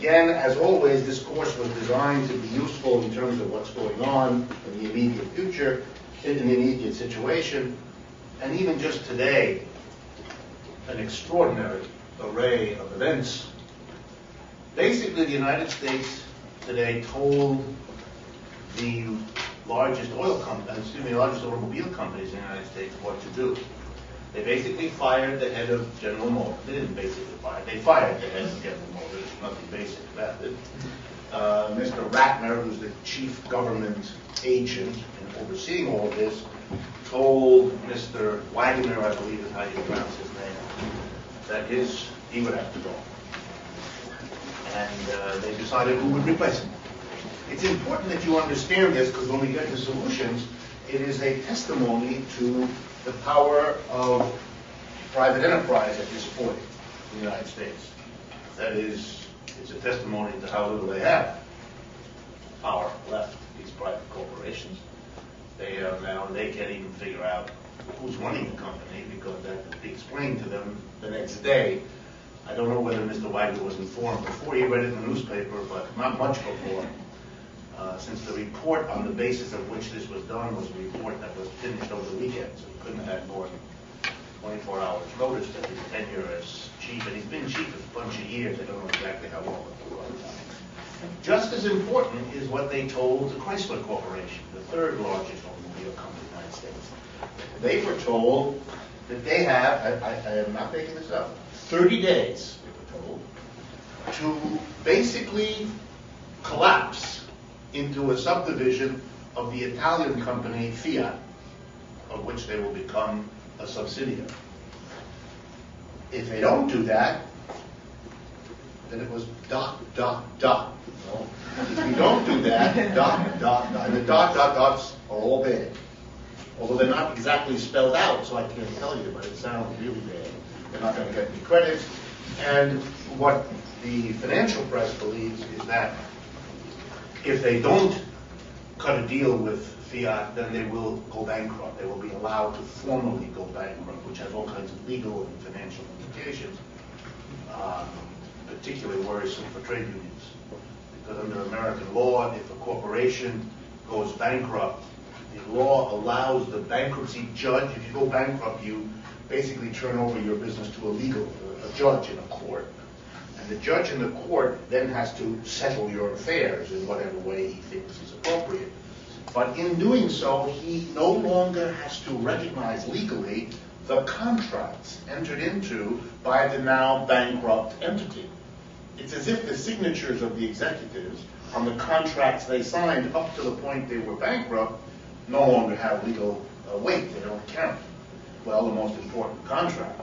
Again, as always, this course was designed to be useful in terms of what's going on in the immediate future, in the immediate situation, and even just today, an extraordinary array of events. Basically, the United States today told the largest largest automobile companies in the United States what to do. They basically fired the head of General Motors. They didn't basically fire. They fired the head of General Motors. There's nothing basic about it. Mr. Ratner, who's the chief government agent and overseeing all of this, told Mr. Wagner, I believe is how you pronounce his name, that he would have to go. And they decided who would replace him. It's important that you understand this, because when we get to solutions, it is a testimony to the power of private enterprise at this point in the United States. That is, it's a testimony to how little they have power left, these private corporations. They can't even figure out who's running the company, because that could be explained to them the next day. I don't know whether Mr. Wagner was informed before he read it in the newspaper, but not much before. Since the report on the basis of which this was done was a report that was finished over the weekend, so he couldn't have had more than 24 hours notice that his tenure as chief, and he's been chief for a bunch of years, I don't know exactly how long, but just as important is what they told the Chrysler Corporation, the third largest automobile company in the United States. They were told that they have, I am not making this up, 30 days, they were told, to basically collapse into a subdivision of the Italian company Fiat, of which they will become a subsidiary. If they don't do that, then it was ... No? If you don't do that, ... and the ... are all bad. Although they're not exactly spelled out, so I can't tell you, but it sounds really bad. They're not going to get any credit. And what the financial press believes is that if they don't cut a deal with Fiat, then they will go bankrupt. They will be allowed to formally go bankrupt, which has all kinds of legal and financial implications, particularly worrisome for trade unions. Because under American law, if a corporation goes bankrupt, the law allows the bankruptcy judge, if you go bankrupt, you basically turn over your business to a judge in a court. And the judge in the court then has to settle your affairs in whatever way he thinks is appropriate. But in doing so, he no longer has to recognize legally the contracts entered into by the now bankrupt entity. It's as if the signatures of the executives on the contracts they signed up to the point they were bankrupt no longer have legal weight. They don't count. Well, the most important contract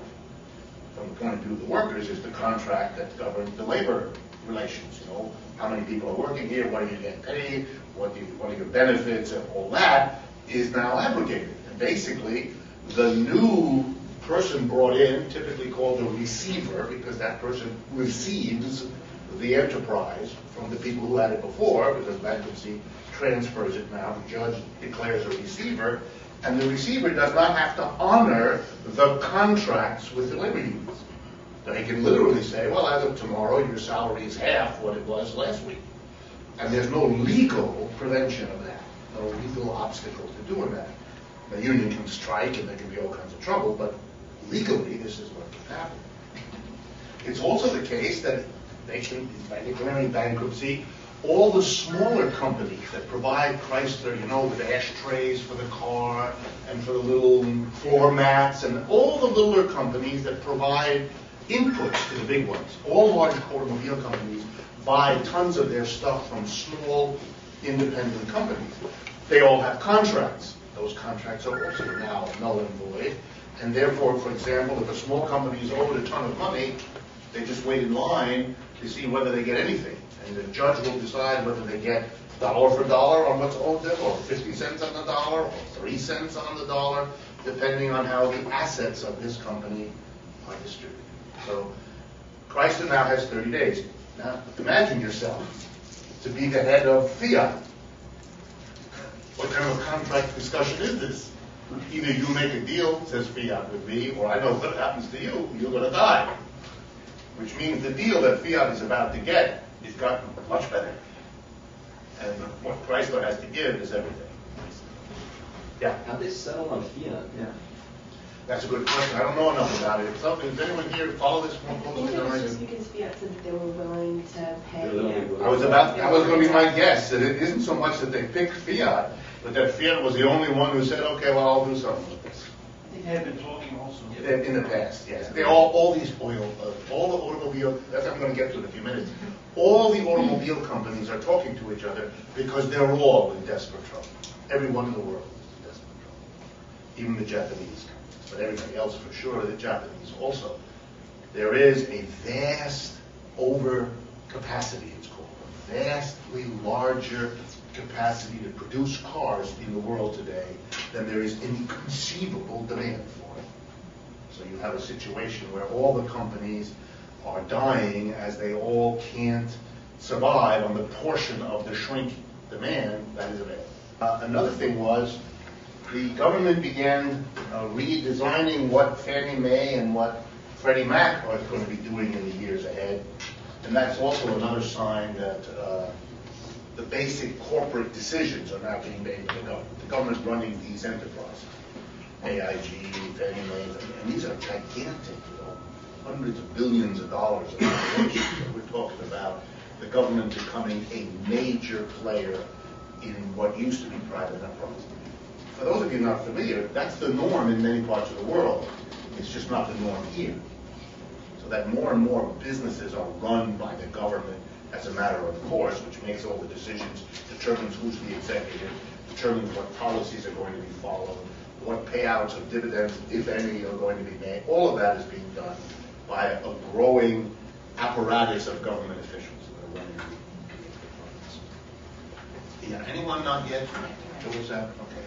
from the point of view of the workers is the contract that governs the labor relations. You know, how many people are working here, what do you get paid, what are your benefits, and all that is now abrogated. And basically, the new person brought in, typically called a receiver, because that person receives the enterprise from the people who had it before, because bankruptcy transfers it now. The judge declares a receiver, and the receiver does not have to honor the contracts with the labor unions. So he can literally say, well, as of tomorrow, your salary is half what it was last week. And there's no legal prevention of that, no legal obstacle to doing that. The union can strike and there can be all kinds of trouble, but legally, this is what can happen. It's also the case that by declaring bankruptcy, all the smaller companies that provide Chrysler, you know, with ashtrays for the car and for the little floor mats, and all the littler companies that provide inputs to the big ones. All large automobile companies buy tons of their stuff from small, independent companies. They all have contracts. Those contracts are also now null and void. And therefore, for example, if a small company is owed a ton of money, they just wait in line to see whether they get anything. And the judge will decide whether they get dollar for dollar on what's owed them, or 50 cents on the dollar, or 3 cents on the dollar, depending on how the assets of this company are distributed. So Chrysler now has 30 days. Now imagine yourself to be the head of Fiat. What kind of contract discussion is this? Either you make a deal, says Fiat, with me, or I know what happens to you, you're going to die. Which means the deal that Fiat is about to get It's gotten much better. And what Chrysler has to give is everything. Yeah. How they settle on Fiat? Yeah. That's a good question. I don't know enough about it. If anyone here follow this more I closely think it than I was do? just because Fiat said that they were willing to pay. That was going to be my guess, that it isn't so much that they picked Fiat, but that Fiat was the only one who said, okay, well, I'll do something with this. They had been talking also. In the past, yes. They all these all the automobile, that's what I'm going to get to in a few minutes. All the automobile companies are talking to each other because they're all in desperate trouble. Everyone in the world is in desperate trouble. Even the Japanese companies, but everybody else for sure, the Japanese also. There is a vast overcapacity, it's called, a vastly larger capacity to produce cars in the world today than there is any conceivable demand for it. So you have a situation where all the companies are dying as they all can't survive on the portion of the shrinking demand that is available. Another thing was the government began redesigning what Fannie Mae and what Freddie Mac are going to be doing in the years ahead. And that's also another sign that the basic corporate decisions are now being made by the government. The government running these enterprises, AIG, Fannie Mae, and these are gigantic, hundreds of billions of dollars of operations. So we're talking about the government becoming a major player in what used to be private enterprise. For those of you not familiar, that's the norm in many parts of the world. It's just not the norm here. So that more and more businesses are run by the government as a matter of course, which makes all the decisions, determines who's the executive, determines what policies are going to be followed, what payouts of dividends, if any, are going to be made. All of that is being done by a growing apparatus of government officials that are running the enterprise. Yeah, anyone not yet? What was that? Okay.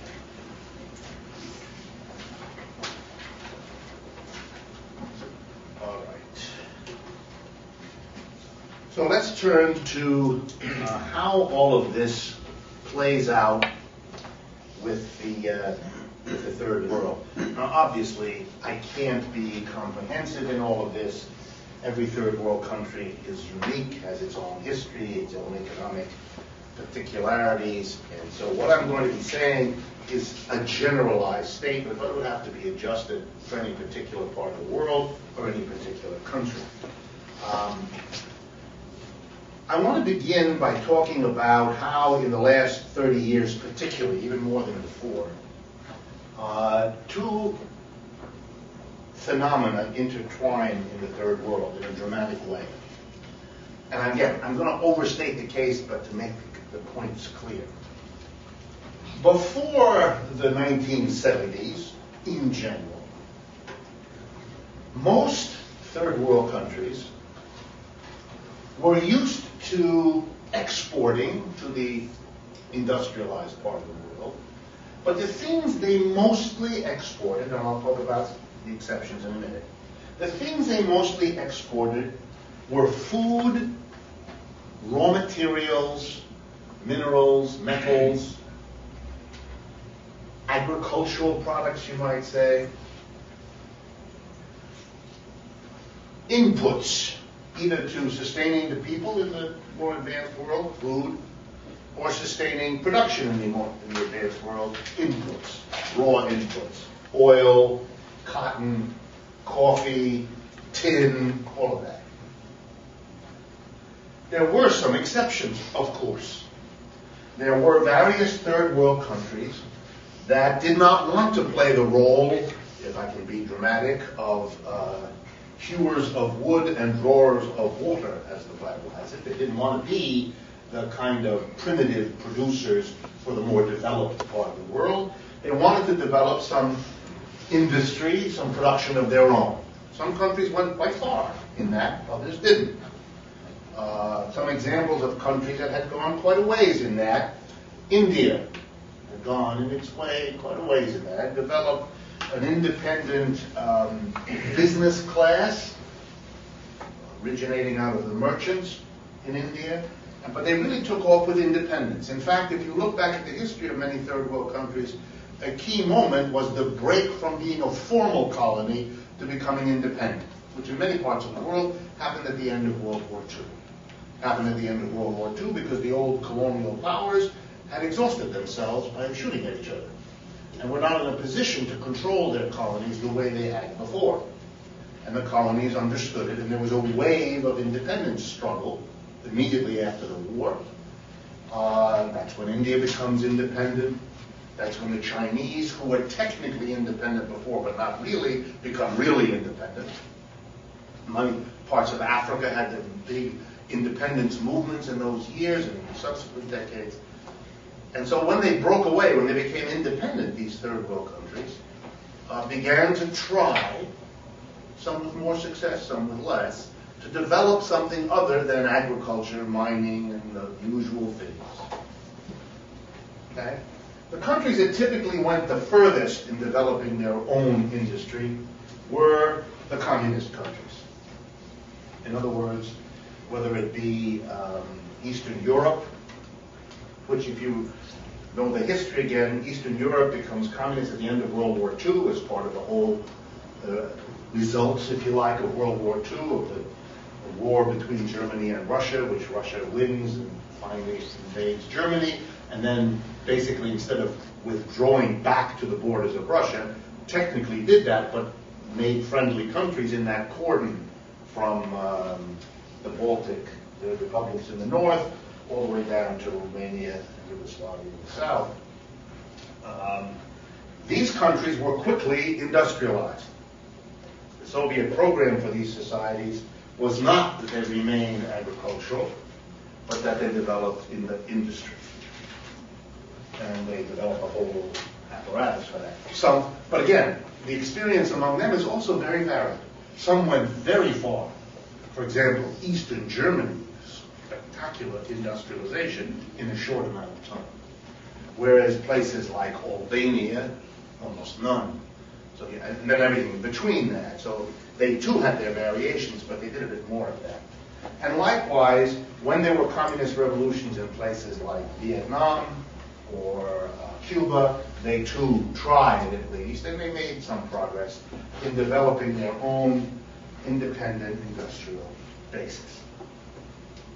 All right. So let's turn to how all of this plays out with the third world. Now, obviously, I can't be comprehensive in all of this. Every third world country is unique, has its own history, its own economic particularities, and so what I'm going to be saying is a generalized statement, but it would have to be adjusted for any particular part of the world or any particular country. I want to begin by talking about how in the last 30 years particularly, even more than before, two phenomena intertwine in the third world in a dramatic way. And again, I'm going to overstate the case, but to make the points clear. Before the 1970s, in general, most third world countries were used to exporting to the industrialized part of the world, but the things they mostly exported, and I'll talk about the exceptions in a minute, the things they mostly exported were food, raw materials, minerals, metals, agricultural products, you might say, inputs, either to sustaining the people in the more advanced world, food, or sustaining production in the advanced world, inputs, raw inputs, oil, cotton, coffee, tin, all of that. There were some exceptions, of course. There were various third world countries that did not want to play the role, if I can be dramatic, of hewers of wood and drawers of water, as the Bible has it. They didn't want to be the kind of primitive producers for the more developed part of the world. They wanted to develop some industry, some production of their own. Some countries went quite far in that, others didn't. Some examples of countries that had gone quite a ways in that. India had gone in its way quite a ways in that, developed an independent business class originating out of the merchants in India, but they really took off with independence. In fact, if you look back at the history of many third world countries, a key moment was the break from being a formal colony to becoming independent, which in many parts of the world happened at the end of World War II. happened at the end of World War II because the old colonial powers had exhausted themselves by shooting at each other, and were not in a position to control their colonies the way they had before. And the colonies understood it, and there was a wave of independence struggle immediately after the war. That's when India becomes independent. That's when the Chinese, who were technically independent before but not really, become really independent. Many parts of Africa had the big independence movements in those years and in subsequent decades. And so when they broke away, when they became independent, these third world countries began to try, some with more success, some with less, to develop something other than agriculture, mining, and the usual things. Okay? The countries that typically went the furthest in developing their own industry were the communist countries. In other words, whether it be Eastern Europe, which, if you know the history again, Eastern Europe becomes communist at the end of World War II as part of the whole results, if you like, of World War II, of the war between Germany and Russia, which Russia wins and finally invades Germany, and then basically, instead of withdrawing back to the borders of Russia, technically did that, but made friendly countries in that cordon from the Baltic, the republics in the north, all the way down to Romania and Yugoslavia in the south. These countries were quickly industrialized. The Soviet program for these societies was not that they remained agricultural, but that they developed in the industry. And they developed a whole apparatus for that. But again, the experience among them is also very varied. Some went very far. For example, Eastern Germany, spectacular industrialization in a short amount of time. Whereas places like Albania, almost none. So, yeah, and then everything between that. So they too had their variations, but they did a bit more of that. And likewise, when there were communist revolutions in places like Vietnam or Cuba, they too tried, at least, and they made some progress in developing their own independent industrial basis.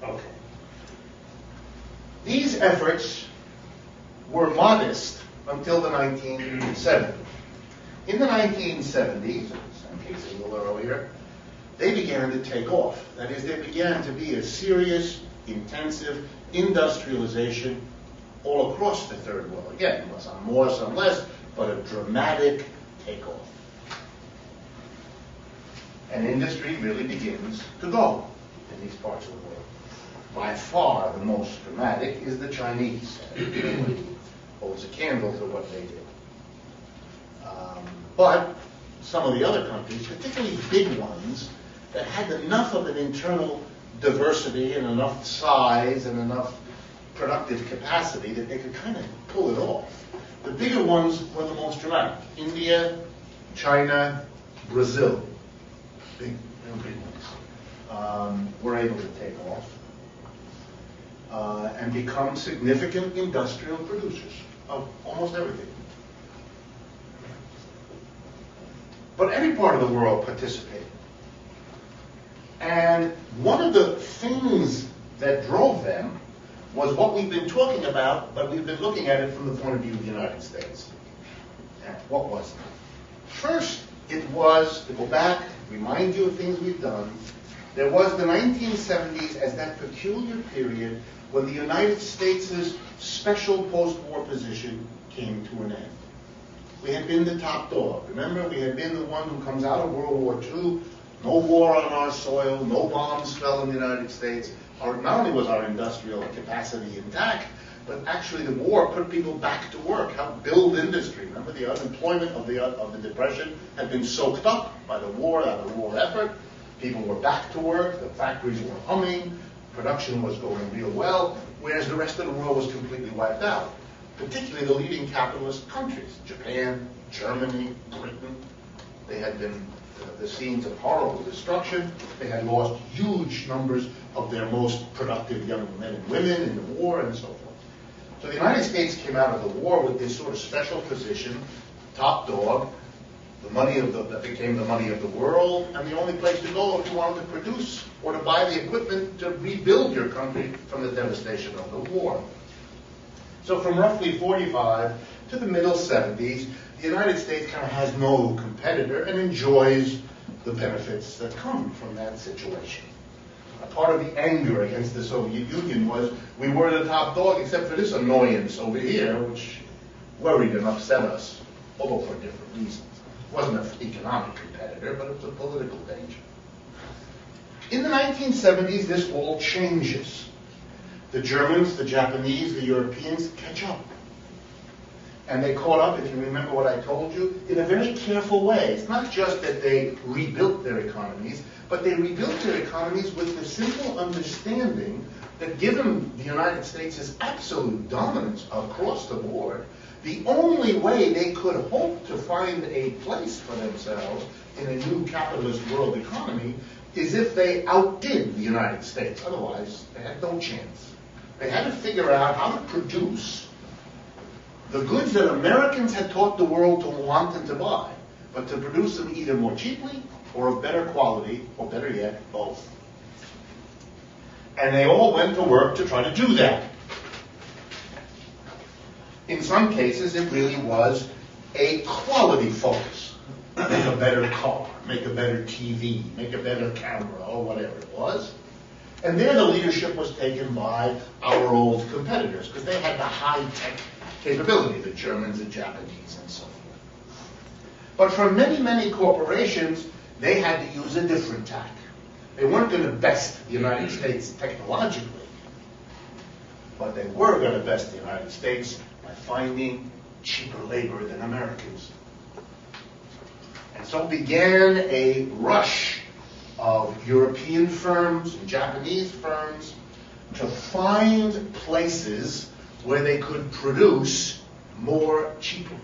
Okay. These efforts were modest until the 1970s. In the 1970s, some cases a little earlier, they began to take off. That is, there began to be a serious, intensive industrialization all across the third world. Again, some more, some less, but a dramatic takeoff. And industry really begins to go in these parts of the world. By far the most dramatic is the Chinese. Nobody holds a candle to what they did. But some of the other countries, particularly big ones, that had enough of an internal diversity and enough size and enough productive capacity that they could kind of pull it off. The bigger ones were the most dramatic. India, China, Brazil, big ones, were able to take off and become significant industrial producers of almost everything. But every part of the world participated. And one of the things that drove them was what we've been talking about, but we've been looking at it from the point of view of the United States. And what was it? First, it was, to go back, remind you of things we've done, there was the 1970s as that peculiar period when the United States' special post-war position came to an end. We had been the top dog. Remember, we had been the one who comes out of World War II, no war on our soil, no bombs fell in the United States. Not only was our industrial capacity intact, but actually the war put people back to work, helped build industry. Remember, the unemployment of the Depression had been soaked up by the war, the war effort. People were back to work, the factories were humming, production was going real well, whereas the rest of the world was completely wiped out. Particularly the leading capitalist countries, Japan, Germany, Britain. They had been the scenes of horrible destruction. They had lost huge numbers of their most productive young men and women in the war and so forth. So the United States came out of the war with this sort of special position, top dog, The money that became the money of the world, and the only place to go if you wanted to produce or to buy the equipment to rebuild your country from the devastation of the war. So from roughly 45 to the middle 70s, the United States kind of has no competitor and enjoys the benefits that come from that situation. A part of the anger against the Soviet Union was we were the top dog except for this annoyance over here, which worried and upset us, although for different reasons. It wasn't an economic competitor, but it was a political danger. In the 1970s, this all changes. The Germans, the Japanese, the Europeans catch up. And they caught up, if you remember what I told you, in a very careful way. It's not just that they rebuilt their economies, but they rebuilt their economies with the simple understanding that given the United States' absolute dominance across the board, the only way they could hope to find a place for themselves in a new capitalist world economy is if they outdid the United States. Otherwise, they had no chance. They had to figure out how to produce the goods that Americans had taught the world to want and to buy, but to produce them either more cheaply or of better quality, or better yet, both. And they all went to work to try to do that. In some cases, it really was a quality focus. Make a better car, make a better TV, make a better camera, or whatever it was. And there the leadership was taken by our old competitors, because they had the high-tech capability, the Germans, the Japanese, and so forth. But for many, many corporations, they had to use a different tack. They weren't going to best the United States technologically, but they were going to best the United States by finding cheaper labor than Americans. And so began a rush of European firms and Japanese firms to find places where they could produce more cheaply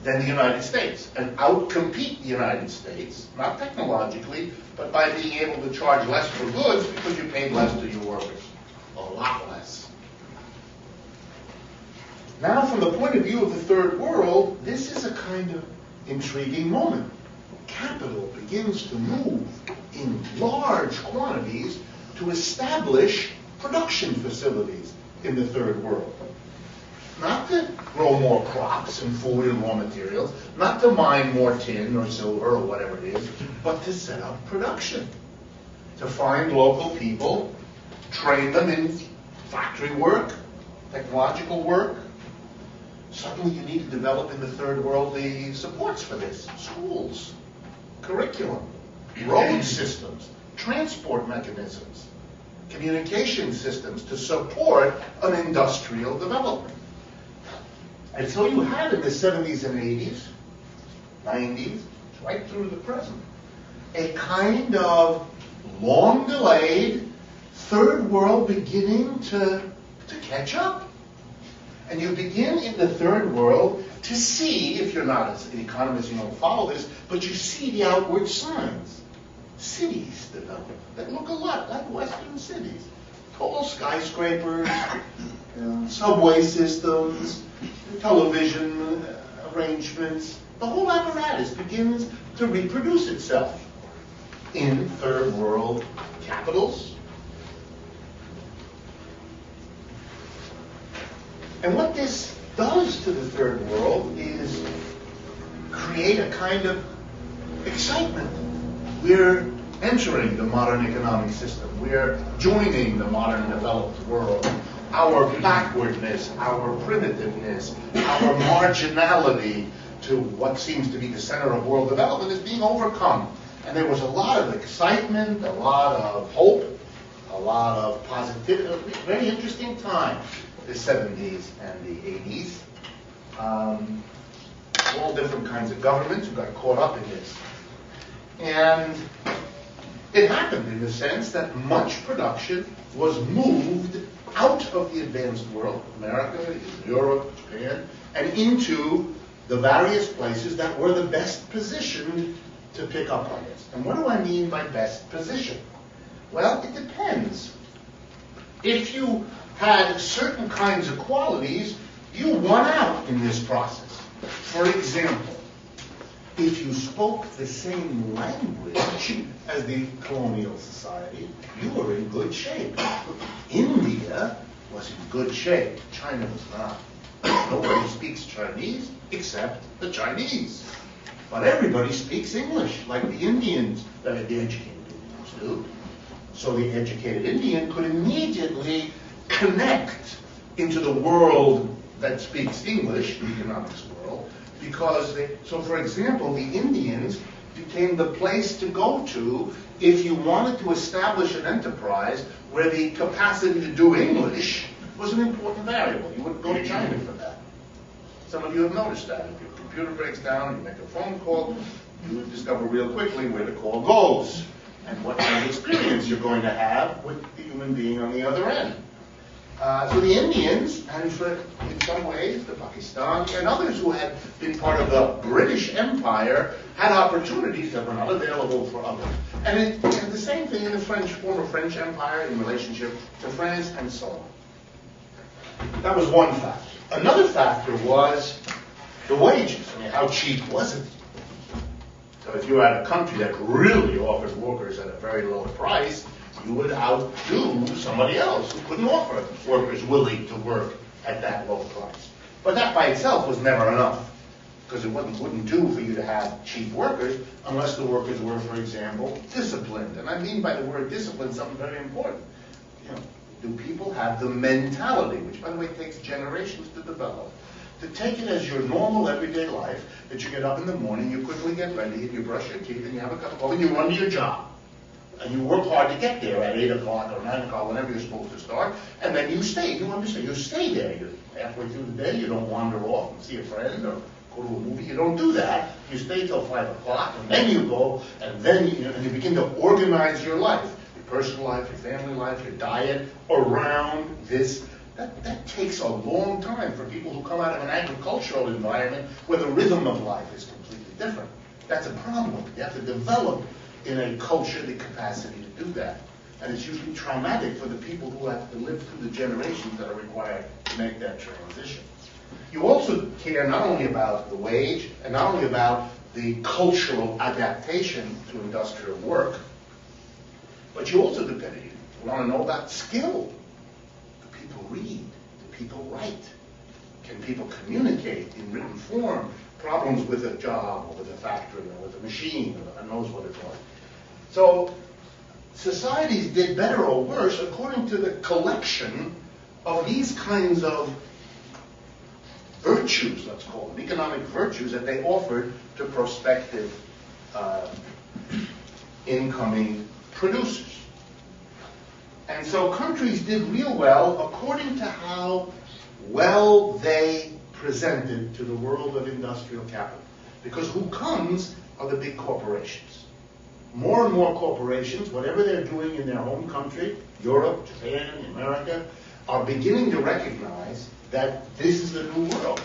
than the United States and outcompete the United States, not technologically, but by being able to charge less for goods because you paid less to your workers, a lot less. Now, from the point of view of the third world, this is a kind of intriguing moment. Capital begins to move in large quantities to establish production facilities in the third world. Not to grow more crops and food and raw materials, not to mine more tin or silver or whatever it is, but to set up production. To find local people, train them in factory work, technological work. Suddenly you need to develop in the third world the supports for this. Schools, curriculum, road systems, transport mechanisms, communication systems to support an industrial development. And so you had in the 70s and 80s, 90s, right through the present, a kind of long-delayed third world beginning to catch up. And you begin in the third world to see, if you're not an economist, you don't follow this, but you see the outward signs. Cities develop that look a lot like Western cities. Tall skyscrapers, subway systems, television arrangements. The whole apparatus begins to reproduce itself in third world capitals. And what this does to the third world is create a kind of excitement. We're entering the modern economic system. We're joining the modern developed world. Our backwardness, our primitiveness, our marginality to what seems to be the center of world development is being overcome. And there was a lot of excitement, a lot of hope, a lot of positivity. It was a very interesting time, the 70s and the 80s. All different kinds of governments who got caught up in this. And it happened in the sense that much production was moved out of the advanced world, America, Europe, Japan, and into the various places that were the best positioned to pick up on this. And what do I mean by best position? Well, it depends. If you had certain kinds of qualities, you won out in this process. For example, if you spoke the same language as the colonial society, you were in good shape. India was in good shape. China was not. Nobody speaks Chinese except the Chinese. But everybody speaks English, like the Indians, the educated Indians do. So the educated Indian could immediately connect into the world that speaks English, the economics world, because so for example, the Indians became the place to go to if you wanted to establish an enterprise where the capacity to do English was an important variable. You wouldn't go to China for that. Some of you have noticed that. If your computer breaks down, you make a phone call, you discover real quickly where the call goes and what kind of experience you're going to have with the human being on the other end. So the Indians, and in some ways the Pakistani and others who had been part of the British Empire, had opportunities that were not available for others. And the same thing in the former French Empire in relationship to France and so on. That was one factor. Another factor was the wages. I mean, how cheap was it? So if you had a country that really offered workers at a very low price, you would outdo somebody else who couldn't offer workers willing to work at that low price. But that by itself was never enough, because it wouldn't do for you to have cheap workers unless the workers were, for example, disciplined. And I mean by the word discipline something very important. You know, do people have the mentality, which by the way takes generations to develop, to take it as your normal everyday life, that you get up in the morning, you quickly get ready, and you brush your teeth, and you have a cup of coffee, and you run to your job. And you work hard to get there at 8 o'clock or 9 o'clock, whenever you're supposed to start, and then you stay. You understand? You stay there. You're halfway through the day, you don't wander off and see a friend or go to a movie. You don't do that. You stay till 5 o'clock, and then you go, and then you begin to organize your life, your personal life, your family life, your diet, around this. That takes a long time for people who come out of an agricultural environment where the rhythm of life is completely different. That's a problem. You have to develop in a culture the capacity to do that. And it's usually traumatic for the people who have to live through the generations that are required to make that transition. You also care not only about the wage and not only about the cultural adaptation to industrial work, but you also want to know about skill. Do people read? Do people write? Can people communicate in written form? Problems with a job or with a factory or with a machine, or knows what it's like. So societies did better or worse according to the collection of these kinds of virtues, let's call them, economic virtues that they offered to prospective incoming producers. And so countries did real well according to how well they presented to the world of industrial capital. Because who comes are the big corporations. More and more corporations, whatever they're doing in their home country, Europe, Japan, America, are beginning to recognize that this is the new world.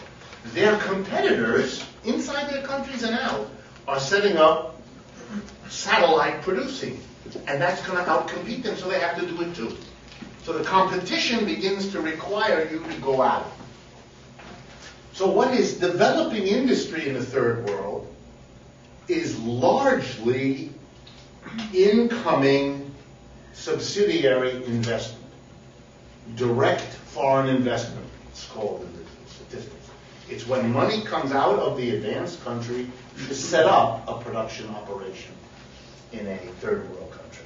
Their competitors, inside their countries and out, are setting up satellite producing. And that's going to outcompete them, so they have to do it too. So the competition begins to require you to go out. So what is developing industry in the third world is largely incoming subsidiary investment, direct foreign investment, it's called in the statistics. It's when money comes out of the advanced country to set up a production operation in a third world country.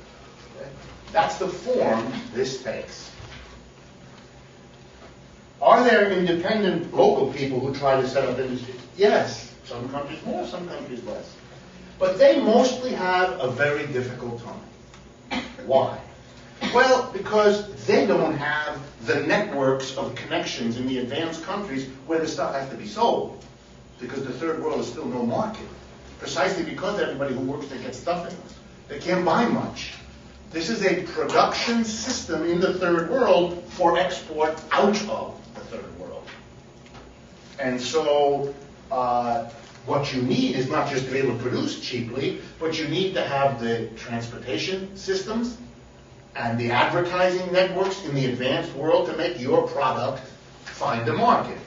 Okay? That's the form this takes. Are there independent local people who try to set up industry? Yes. Some countries more, some countries less. But they mostly have a very difficult time. Why? Well, because they don't have the networks of connections in the advanced countries where the stuff has to be sold. Because the third world is still no market. Precisely because everybody who works there gets stuff in. They can't buy much. This is a production system in the third world for export out of the third world. And so what you need is not just to be able to produce cheaply, but you need to have the transportation systems and the advertising networks in the advanced world to make your product find a market.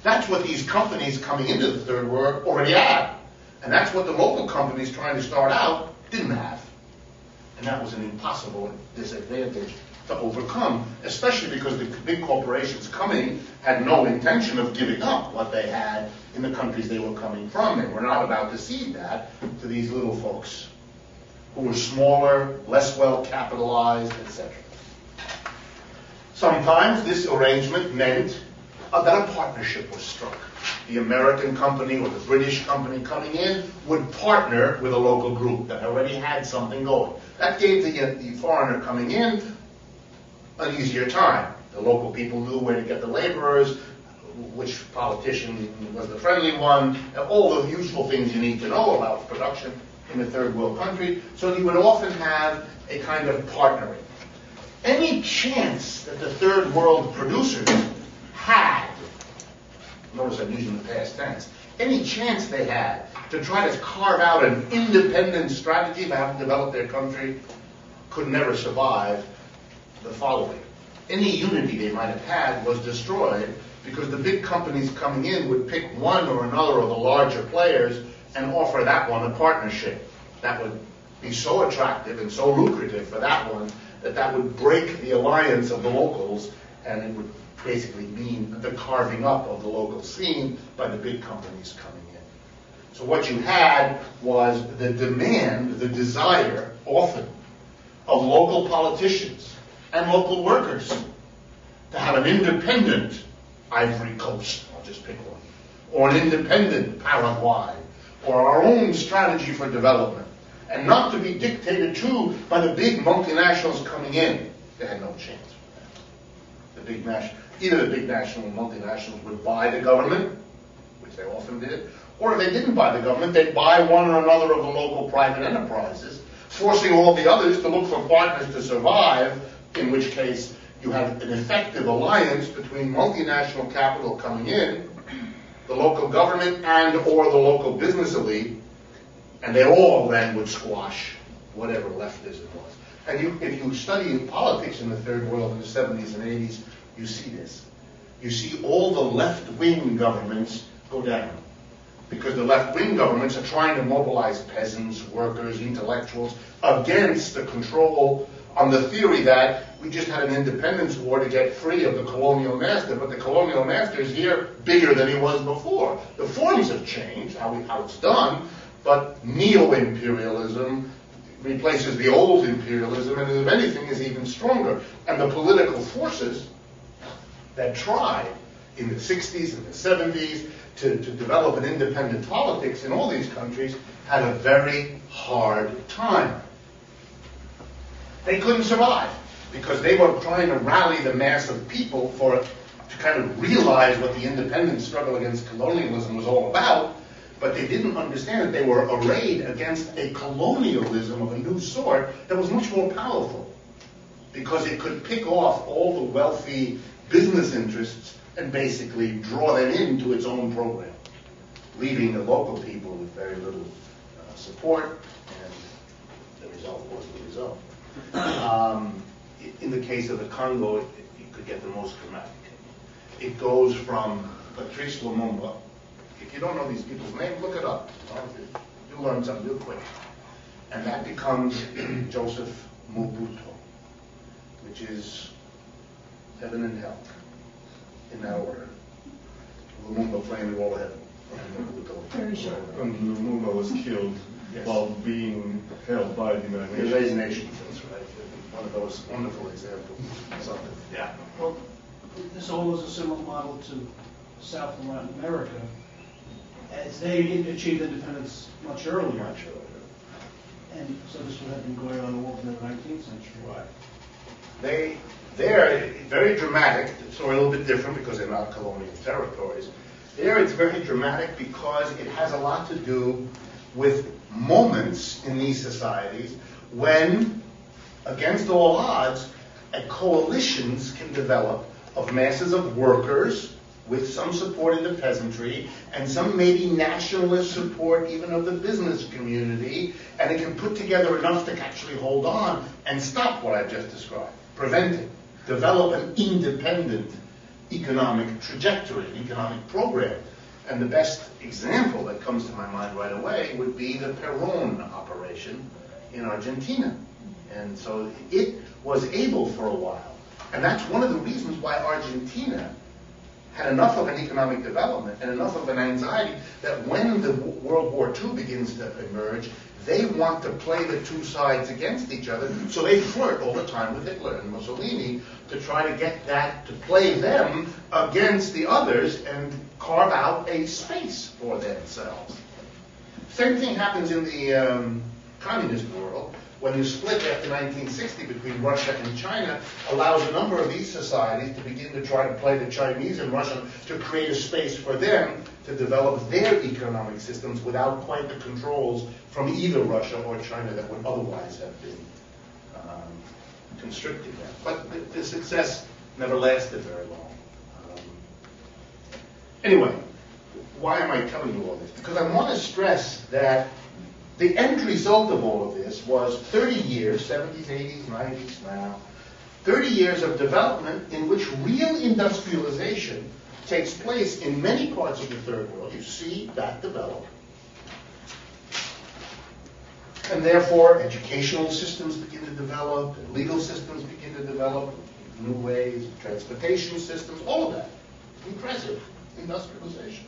That's what these companies coming into the third world already have. And that's what the local companies trying to start out didn't have. And that was an impossible disadvantage to overcome, especially because the big corporations coming had no intention of giving up what they had in the countries they were coming from. They were not about to cede that to these little folks who were smaller, less well capitalized, etc. Sometimes this arrangement meant that a partnership was struck. The American company or the British company coming in would partner with a local group that already had something going. That gave the foreigner coming in an easier time. The local people knew where to get the laborers, which politician was the friendly one, all the useful things you need to know about production in a third world country. So you would often have a kind of partnering. Any chance that the third world producers had, notice I'm using the past tense, any chance they had to try to carve out an independent strategy for how to develop their country could never survive the following. Any unity they might have had was destroyed because the big companies coming in would pick one or another of the larger players and offer that one a partnership. That would be so attractive and so lucrative for that one that that would break the alliance of the locals, and it would basically mean the carving up of the local scene by the big companies coming in. So what you had was the demand, the desire, often, of local politicians and local workers to have an independent Ivory Coast, I'll just pick one, or an independent Paraguay, or our own strategy for development, and not to be dictated to by the big multinationals coming in. They had no chance. Either the big national and multinationals would buy the government, which they often did, or if they didn't buy the government, they'd buy one or another of the local private enterprises, forcing all the others to look for partners to survive, in which case you have an effective alliance between multinational capital coming in, the local government and or the local business elite, and they all then would squash whatever leftism was. And if you study politics in the third world in the 70s and 80s, you see this. You see all the left-wing governments go down. Because the left-wing governments are trying to mobilize peasants, workers, intellectuals against the control on the theory that we just had an independence war to get free of the colonial master, but the colonial master is here bigger than he was before. The forms have changed, how it's done, but neo-imperialism replaces the old imperialism, and if anything is even stronger. And the political forces that tried in the 60s and the 70s to develop an independent politics in all these countries had a very hard time. They couldn't survive because they were trying to rally the mass of people to kind of realize what the independence struggle against colonialism was all about, but they didn't understand that they were arrayed against a colonialism of a new sort that was much more powerful because it could pick off all the wealthy business interests and basically draw them into its own program, leaving the local people with very little support, and the result was the result. In the case of the Congo, you could get the most dramatic. It goes from Patrice Lumumba. If you don't know these people's names, look it up. You'll learn something real quick. And that becomes Joseph Mobutu, which is heaven and hell, in that order. Lumumba flaming all heaven. Very short. And Lumumba was killed while being held by the United Nations. United Nations, that's right. One of those wonderful examples. Something. Yeah. Well, this all is a similar model to South and Latin America, as they achieved independence much earlier. And so this would have been going on all in the 19th century. Right. They're very dramatic. It's a little bit different because they're not colonial territories. There it's very dramatic because it has a lot to do with moments in these societies when, against all odds, coalitions can develop of masses of workers with some support in the peasantry and some maybe nationalist support even of the business community, and it can put together enough to actually hold on and stop what I've just described, prevent it, develop an independent economic trajectory, economic program. And the best example that comes to my mind right away would be the Perón operation in Argentina. And so it was able for a while. And that's one of the reasons why Argentina had enough of an economic development and enough of an anxiety that when the World War II begins to emerge, they want to play the two sides against each other. So they flirt all the time with Hitler and Mussolini to try to get that, to play them against the others and carve out a space for themselves. Same thing happens in the communist world. When the split after 1960 between Russia and China allows a number of these societies to begin to try to play the Chinese and Russian to create a space for them to develop their economic systems without quite the controls from either Russia or China that would otherwise have been constricting them. But the success never lasted very long. Anyway, why am I telling you all this? Because I want to stress that the end result of all of this was 30 years, 70s, 80s, 90s now, 30 years of development in which real industrialization takes place in many parts of the third world. You see that develop. And therefore, educational systems begin to develop, and legal systems begin to develop, new ways, transportation systems, all of that. Impressive industrialization.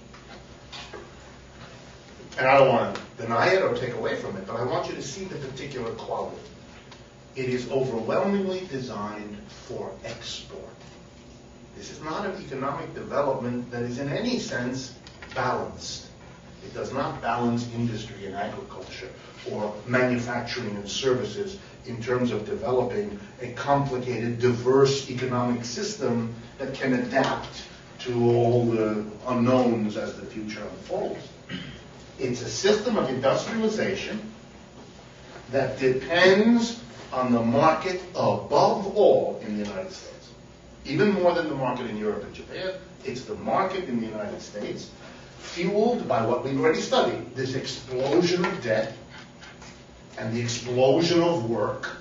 And I don't want to deny it or take away from it, but I want you to see the particular quality. It is overwhelmingly designed for export. This is not an economic development that is in any sense balanced. It does not balance industry and agriculture or manufacturing and services in terms of developing a complicated, diverse economic system that can adapt to all the unknowns as the future unfolds. It's a system of industrialization that depends on the market above all in the United States. Even more than the market in Europe and Japan, it's the market in the United States, fueled by what we've already studied, this explosion of debt and the explosion of work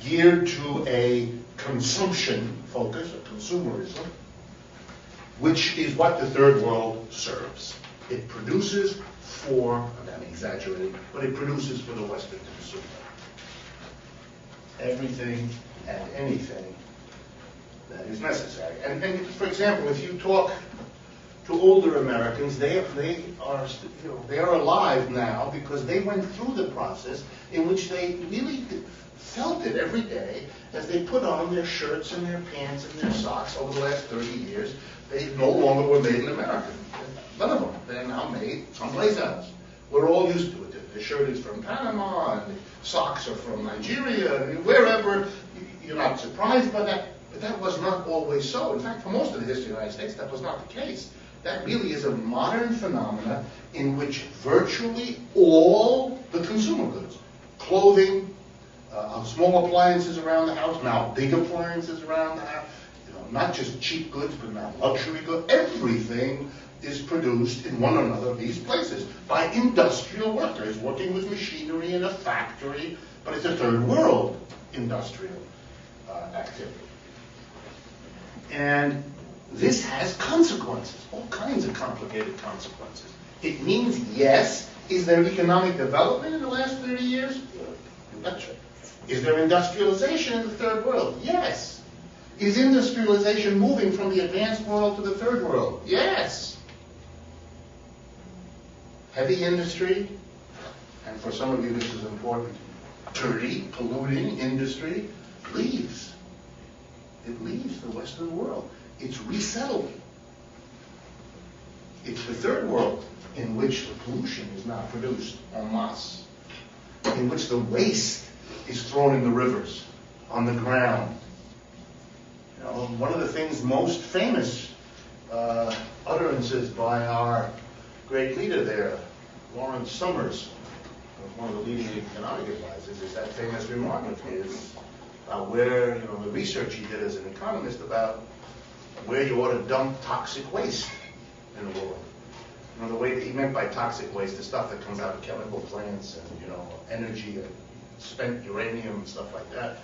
geared to a consumption focus, a consumerism, which is what the third world serves. It produces for, I'm exaggerating, but it produces for the Western consumer. Everything and anything that is necessary. And for example, if you talk to older Americans, they are alive now because they went through the process in which they really felt it every day as they put on their shirts and their pants and their socks over the last 30 years. They no longer were made in America. None of them. They're now made someplace else. We're all used to it. The shirt is from Panama, and the socks are from Nigeria, and wherever. You're not surprised by that, but that was not always so. In fact, for most of the history of the United States, that was not the case. That really is a modern phenomenon in which virtually all the consumer goods, clothing, small appliances around the house, now big appliances around the house, not just cheap goods, but now luxury goods, everything is produced in one or another of these places by industrial workers working with machinery in a factory, but it's a third world industrial activity. And this has consequences, all kinds of complicated consequences. It means, yes, is there economic development in the last 30 years? Betcha. Is there industrialization in the third world? Yes. Is industrialization moving from the advanced world to the third world? Yes. Heavy industry, and for some of you this is important, dirty, polluting industry leaves. It leaves the Western world. It's resettled. It's the third world in which the pollution is now produced en masse, in which the waste is thrown in the rivers, on the ground. One of the things most famous utterances by our great leader there, Lawrence Summers, one of the leading economic advisors, is that famous remark of his about where, the research he did as an economist about where you ought to dump toxic waste in the world. The way that he meant by toxic waste is stuff that comes out of chemical plants and, energy and spent uranium and stuff like that.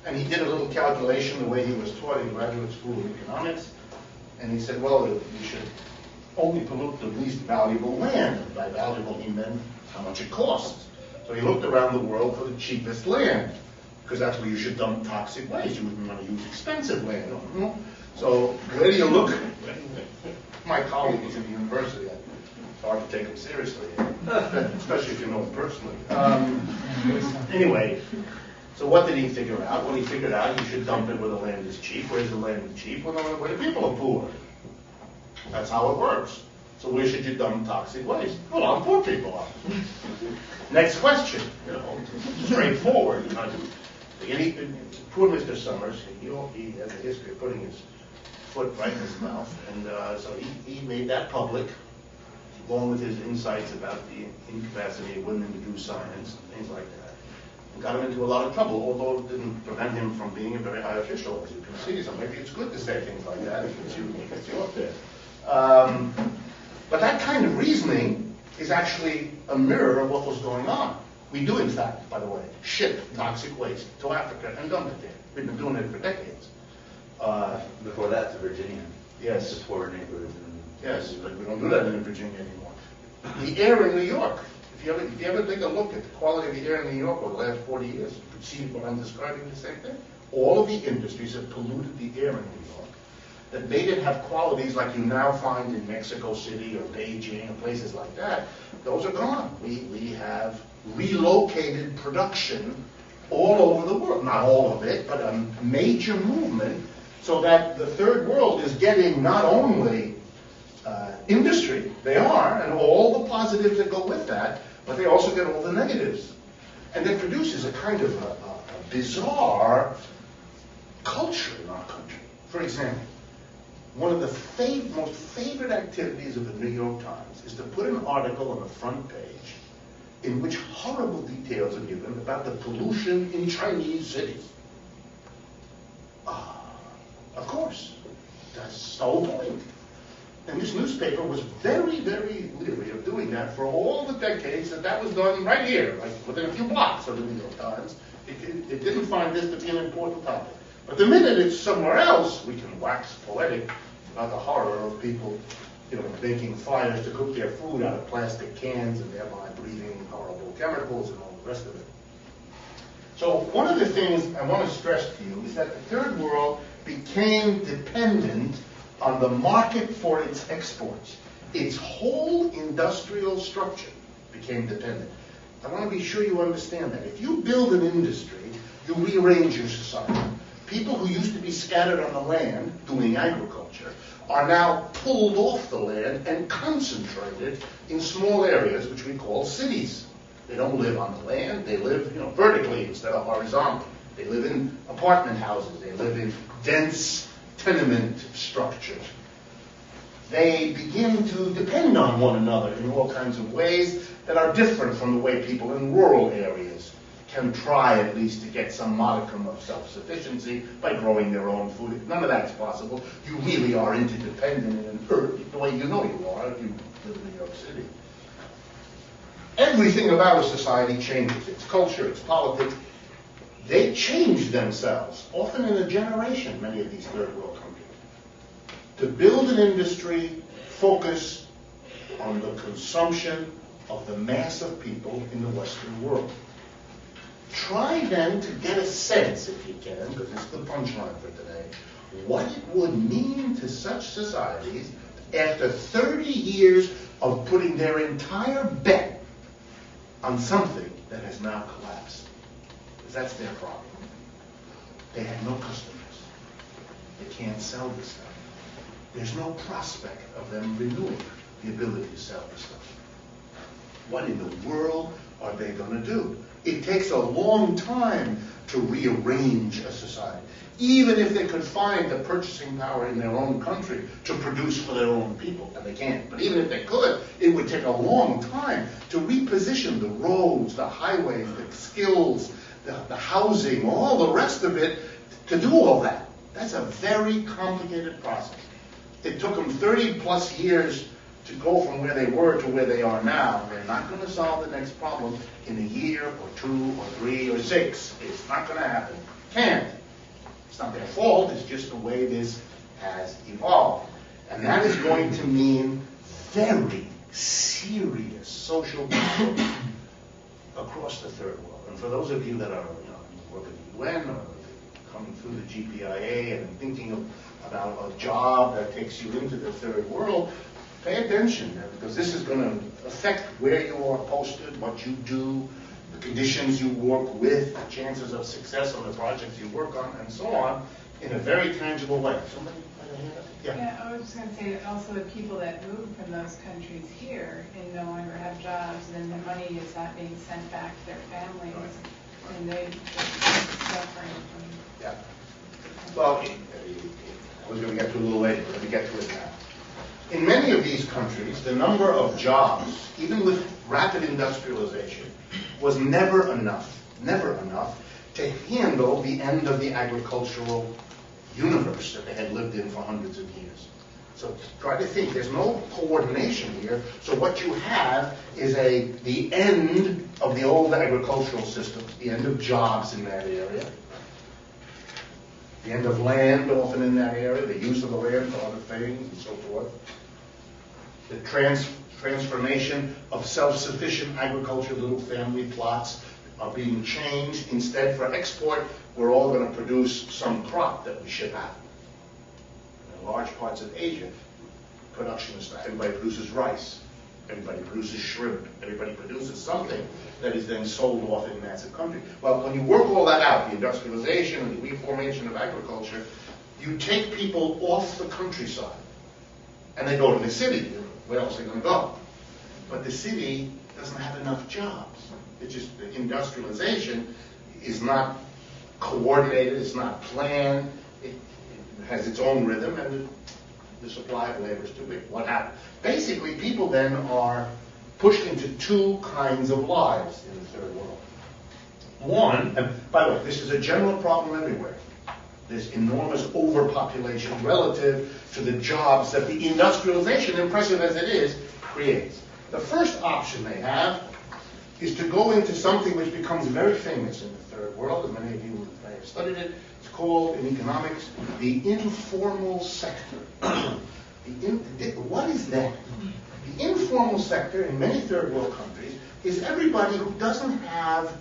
And he did a little calculation the way he was taught in graduate school of economics. And he said, well, you should only pollute the least valuable land. And by valuable, he meant how much it costs. So he looked around the world for the cheapest land, because that's where you should dump toxic waste. You wouldn't want to use expensive land. So where do you look? My colleagues in the university, it's hard to take them seriously, especially if you know them personally. Anyway, so what did he figure out? Well, he figured out you should dump it where the land is cheap. Where's the land cheap? Well, where the people are poor. That's how it works. So where should you dump toxic waste? Well, on poor people are. Next question. Straightforward. Poor Mr. Summers, he has a history of putting his foot right in his mouth, and so he made that public, along with his insights about the incapacity of women to do science and things like that, and got him into a lot of trouble, although it didn't prevent him from being a very high official, as you can see. So maybe it's good to say things like that. It gets you up there. But that kind of reasoning is actually a mirror of what was going on. We do, in fact, by the way, ship toxic waste to Africa and dump it there. We've been doing it for decades. Before that, to Virginia. Yes. To poor neighborhoods. Yes, but we don't do that in Virginia anymore. The air in New York. If you ever take a look at the quality of the air in New York over the last 40 years, you could see what I'm describing, the same thing. All of the industries have polluted the air in New York that made it have qualities like you now find in Mexico City or Beijing or places like that. Those are gone. We have relocated production all over the world. Not all of it, but a major movement, so that the third world is getting not only industry, they are, and all the positives that go with that, but they also get all the negatives. And that produces a kind of a bizarre culture in our country. For example, one of the most favorite activities of the New York Times is to put an article on the front page in which horrible details are given about the pollution in Chinese cities. Of course, that's the whole point. And this newspaper was very, very leery of doing that for all the decades that was done right here, like within a few blocks of the New York Times. It didn't find this to be an important topic. But the minute it's somewhere else, we can wax poetic about the horror of people, making fires to cook their food out of plastic cans and thereby breathing horrible chemicals and all the rest of it. So one of the things I want to stress to you is that the third world became dependent on the market for its exports. Its whole industrial structure became dependent. I want to be sure you understand that. If you build an industry, you rearrange your society. People who used to be scattered on the land doing agriculture are now pulled off the land and concentrated in small areas, which we call cities. They don't live on the land. They live, vertically instead of horizontally. They live in apartment houses. They live in dense tenement structures. They begin to depend on one another in all kinds of ways that are different from the way people in rural areas can try at least to get some modicum of self-sufficiency by growing their own food. If none of that's possible, you really are interdependent in the way you know you are if you live in New York City. Everything about a society changes. Its culture, its politics. They change themselves, often in a generation, many of these third world countries. To build an industry focused on the consumption of the mass of people in the Western world. Try then to get a sense, if you can, because it's the punchline for today, what it would mean to such societies after 30 years of putting their entire bet on something that has now collapsed. Because that's their problem. They have no customers. They can't sell the stuff. There's no prospect of them renewing the ability to sell the stuff. What in the world are they going to do? It takes a long time to rearrange a society. Even if they could find the purchasing power in their own country to produce for their own people, and they can't, but even if they could, it would take a long time to reposition the roads, the highways, the skills, the housing, all the rest of it, to do all that. That's a very complicated process. It took them 30 plus years to go from where they were to where they are now. They're not going to solve the next problem in a year or 2 or 3 or 6. It's not going to happen. Can't. It's not their fault. It's just the way this has evolved. And that is going to mean very serious social problem across the third world. And for those of you that are, work at the UN or coming through the GPIA and thinking about a job that takes you into the third world, pay attention, because this is going to affect where you are posted, what you do, the conditions you work with, the chances of success on the projects you work on, and so on, in a very tangible way. Somebody had a hand up? Yeah, I was just going to say that also the people that move from those countries here and no longer have jobs, then the money is not being sent back to their families, and they're suffering from. Yeah. Well, I was going to get to it a little later, but let me get to it now. In many of these countries, the number of jobs, even with rapid industrialization, was never enough to handle the end of the agricultural universe that they had lived in for hundreds of years. So try to think, there's no coordination here, so what you have is the end of the old agricultural system, the end of jobs in that area, the end of land often in that area, the use of the land for other things and so forth, the transformation of self-sufficient agriculture, little family plots are being changed. Instead, for export, we're all going to produce some crop that we ship out. In large parts of Asia, production is, everybody produces rice, everybody produces shrimp, everybody produces something that is then sold off in massive countries. Well, when you work all that out, the industrialization and the reformation of agriculture, you take people off the countryside and they go to the city. Where else are they going to go? But the city doesn't have enough jobs. It's just the industrialization is not coordinated, it's not planned, it has its own rhythm, and the supply of labor is too big. What happens? Basically, people then are pushed into two kinds of lives in the third world. One, and by the way, this is a general problem everywhere. There's enormous overpopulation relative to the jobs that the industrialization, impressive as it is, creates. The first option they have is to go into something which becomes very famous in the third world, and many of you may have studied it. It's called, in economics, the informal sector. What is that? The informal sector in many third world countries is everybody who doesn't have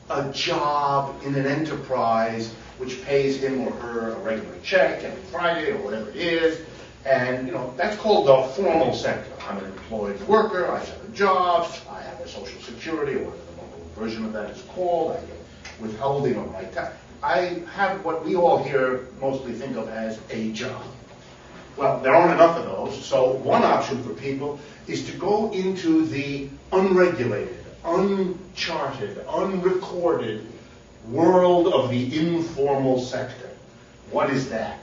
a job in an enterprise which pays him or her a regular check every Friday or whatever it is. And, that's called the formal sector. I'm an employed worker, I have a job, I have a social security, or whatever the local version of that is called, I get withholding on my tax. I have what we all here mostly think of as a job. Well, there aren't enough of those, so one option for people is to go into the unregulated, uncharted, unrecorded world of the informal sector. What is that?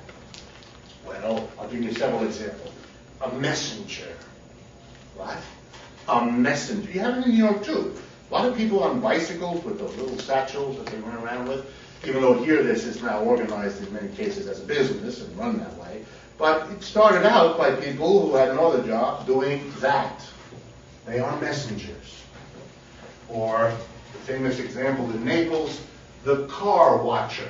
Well, I'll give you several examples. A messenger. What? A messenger. You have it in New York too. A lot of people on bicycles with those little satchels that they run around with, even though here this is now organized in many cases as a business and run that way. But it started out by people who had no other job doing that. They are messengers. Or the famous example in Naples, the car watcher.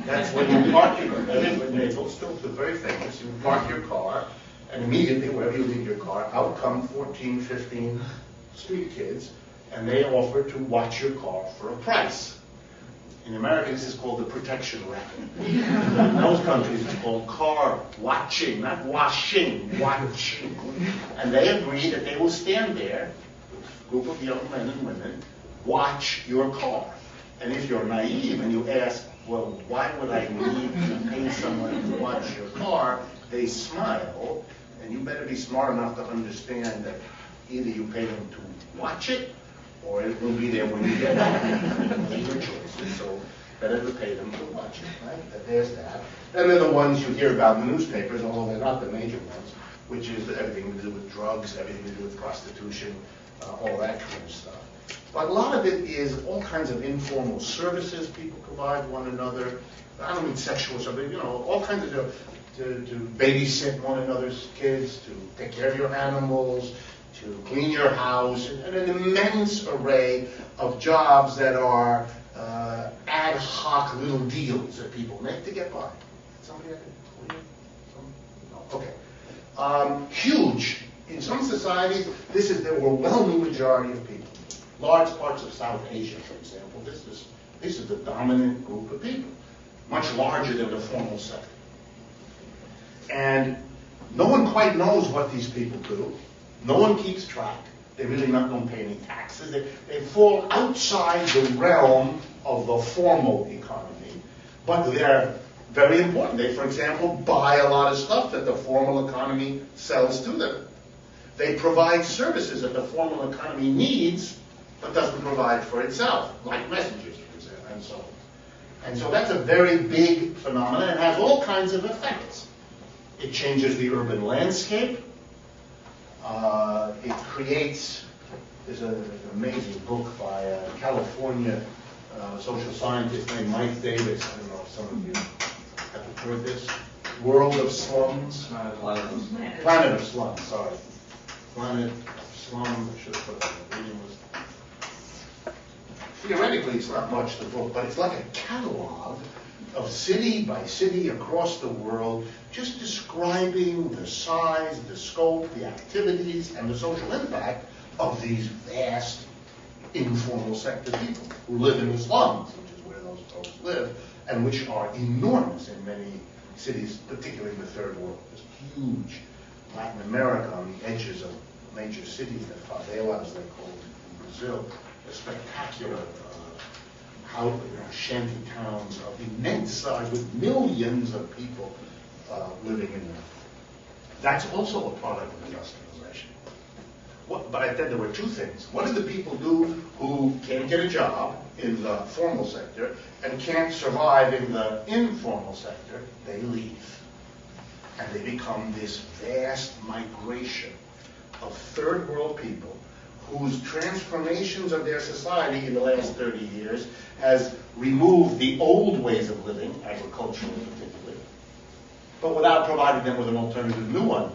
That's when you park your car. That is in Naples, still very famous. You park your car, and immediately, wherever you leave your car, out come 14, 15 street kids, and they offer to watch your car for a price. In America, this is called the protection racket. In those countries, it's called car watching, not washing, watching. And they agree that they will stand there, a group of young men and women, watch your car. And if you're naive and you ask, well, why would I need to pay someone to watch your car? They smile, and you better be smart enough to understand that either you pay them to watch it, or it will be there when you get home. Those are choices, so better to pay them to watch it, right? There's that. And then the ones you hear about in the newspapers, although they're not the major ones, which is everything to do with drugs, everything to do with prostitution, all that kind of stuff. But a lot of it is all kinds of informal services people provide one another. I don't mean sexual stuff, but all kinds of to babysit one another's kids, to take care of your animals, to clean your house, and an immense array of jobs that are ad hoc little deals that people make to get by. Somebody I can? No. Okay. Huge some societies, this is the overwhelming majority of people. Large parts of South Asia, for example, this is the dominant group of people, much larger than the formal sector. And no one quite knows what these people do. No one keeps track. They really don't pay any taxes. They fall outside the realm of the formal economy, but they're very important. They, for example, buy a lot of stuff that the formal economy sells to them. They provide services that the formal economy needs, but doesn't provide for itself, like messengers, for example, and so on. And so that's a very big phenomenon. It has all kinds of effects. It changes the urban landscape. It creates, there's an amazing book by a California social scientist named Mike Davis. I don't know if some of you have heard this. World of Slums. Planet of Slums, sorry. Planet of Slums, I should have put that in the reading list. Theoretically, it's not much, the book, but it's like a catalog of city by city across the world, just describing the size, the scope, the activities, and the social impact of these vast informal sector people who live in the slums, which is where those folks live, and which are enormous in many cities, particularly in the third world. There's huge Latin America on the edges of major cities, the favelas, they're called in Brazil. They're spectacular shanty towns of immense size with millions of people living in them. That's also a product of industrialization. But I said there were two things. What do the people do who can't get a job in the formal sector and can't survive in the informal sector? They leave. And they become this vast migration of third world people whose transformations of their society in the last 30 years has removed the old ways of living, agricultural particularly, but without providing them with an alternative new one.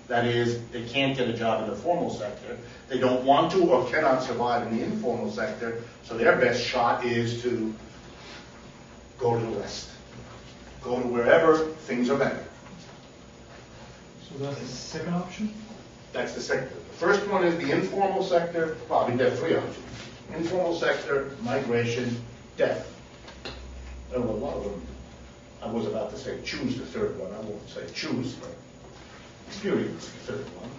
That is, they can't get a job in the formal sector, they don't want to or cannot survive in the informal sector, so their best shot is to go to the West, go to wherever things are better. So that's the second option? That's the sector. The first one is the informal sector, probably there are three options. Informal sector, migration, death. A lot of them, I was about to say choose the third one. I won't say choose, but experience the third one.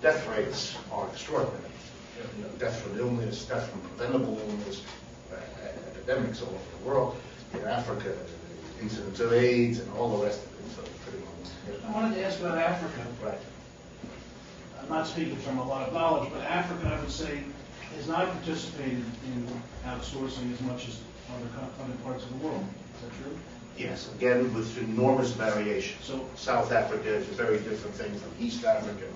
Death rates are extraordinary. You know, death from illness, death from preventable illness, epidemics all over the world. In Africa, incidents of AIDS and all the rest of it. So pretty much. I wanted to ask about Africa. Right. I'm not speaking from a lot of knowledge, but Africa, I would say, has not participated in outsourcing as much as other parts of the world. Is that true? Yes, again, with enormous variation. So South Africa is a very different thing from East Africa.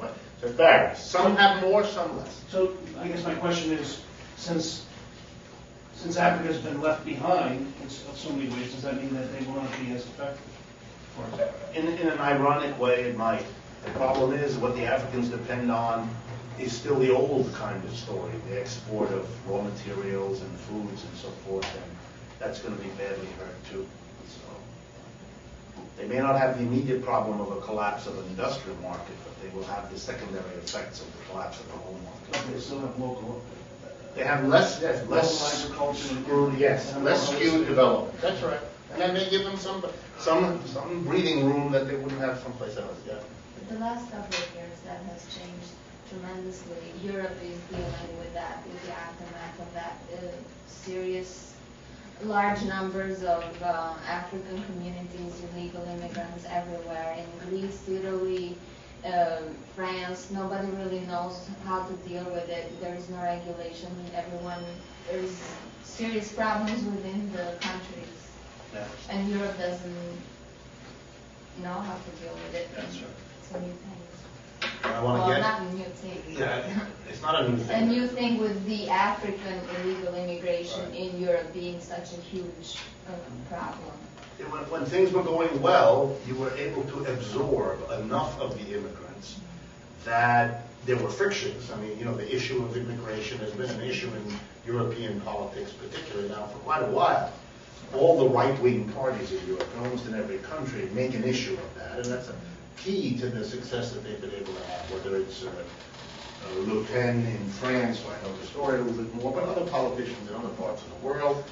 So it varies. Some have more, some less. So I guess my question is, since Africa has been left behind in so many ways, does that mean that they will not be as effective? In an ironic way, it might. The problem is what the Africans depend on is still the old kind of story, the export of raw materials and foods and so forth, and that's going to be badly hurt too. So they may not have the immediate problem of a collapse of an industrial market, but they will have the secondary effects of the collapse of the home market. They still have local. They have less agriculture. less skewed development. That's right. And that may give them some breathing room that they wouldn't have someplace else. Yeah. The last couple of years, that has changed tremendously. Europe is dealing with that, with the aftermath of that serious, large numbers of African communities, illegal immigrants everywhere. In Greece, Italy, France, nobody really knows how to deal with it. There is no regulation. There's serious problems within the countries. Yeah. And Europe doesn't know how to deal with it. That's right. It's a new thing. I want to Well, get. not a new thing. Yeah, it's not a new thing. A new thing with the African illegal immigration in Europe being such a huge problem. When things were going well, you were able to absorb enough of the immigrants that there were frictions. I mean, the issue of immigration has been an issue in European politics, particularly now for quite a while. All the right-wing parties in Europe, almost in every country, make an issue of that, and that's key to the success that they've been able to have, whether it's Le Pen in France, who I know the story a little bit more, but other politicians in other parts of the world.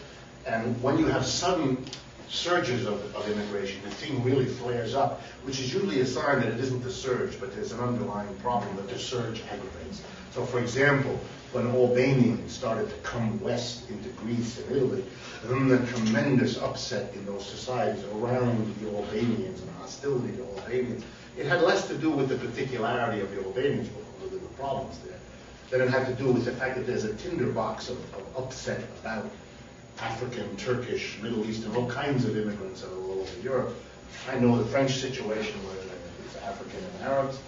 And when you have sudden surges of immigration, the thing really flares up, which is usually a sign that it isn't the surge, but there's an underlying problem that the surge aggravates. So, for example, when Albanians started to come west into Greece and Italy, and then the tremendous upset in those societies around the Albanians and hostility to Albanians, it had less to do with the particularity of the Albanians, although there were problems there, than it had to do with the fact that there's a tinderbox of upset about African, Turkish, Middle Eastern, all kinds of immigrants that are all over Europe. I know the French situation where it's African and Arabs,